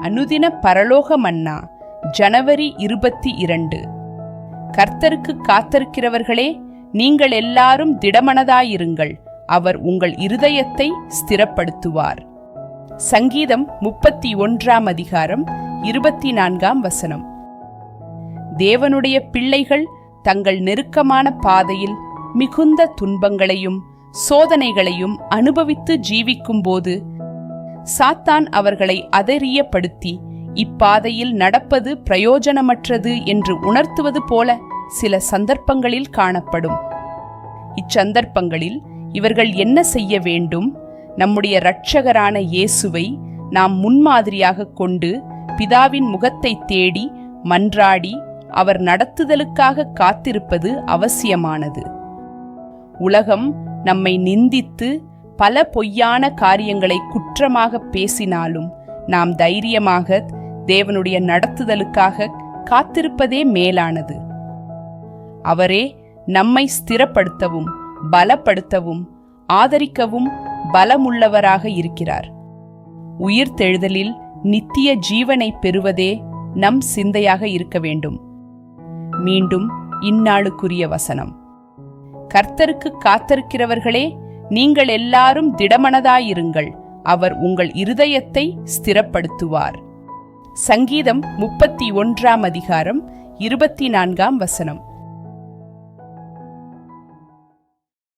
அனுதின பரலோக மன்னா ஜனவரி 22. கர்த்தருக்கு காத்திருக்கிறவர்களே, நீங்கள் எல்லாரும் திடமனதாயிருங்கள், அவர் உங்கள் இருதயத்தை ஸ்திரப்படுத்துவார். சங்கீதம் 31 24. தேவனுடைய பிள்ளைகள் தங்கள் நெருக்கமான பாதையில் மிகுந்த துன்பங்களையும் சோதனைகளையும் அனுபவித்து ஜீவிக்கும்போது சாத்தான் அவர்களை அதரியப்படுத்தி இப்பாதையில் நடப்பது பிரயோஜனமற்றது என்று உணர்த்துவது போல சில சந்தர்ப்பங்களில் காணப்படும். இச்சந்தர்ப்பங்களில் இவர்கள் என்ன செய்ய வேண்டும்? நம்முடைய இரட்சகரான இயேசுவை நாம் முன்மாதிரியாக கொண்டு பிதாவின் முகத்தை தேடி மன்றாடி அவர் நடத்துதலுக்காக காத்திருப்பது அவசியமானது. உலகம் நம்மை நிந்தித்து பல பொய்யான காரியங்களை குற்றமாக பேசினாலும் நாம் தைரியமாக தேவனுடைய நடத்துதலுக்காக காத்திருப்பதே மேலானது. அவரே நம்மை ஸ்திரப்படுத்தவும் பலப்படுத்தவும் ஆதரிக்கவும் பலமுள்ளவராக இருக்கிறார். உயிர்த்தெழுதலில் நித்திய ஜீவனை பெறுவதே நம் சிந்தையாக இருக்க வேண்டும். மீண்டும் இந்நாளுக்குரிய வசனம். கர்த்தருக்கு காத்திருக்கிறவர்களே, நீங்கள் எல்லாரும் திடமனதாயிருங்கள், அவர் உங்கள் இருதயத்தை ஸ்திரப்படுத்துவார். சங்கீதம் 31 24.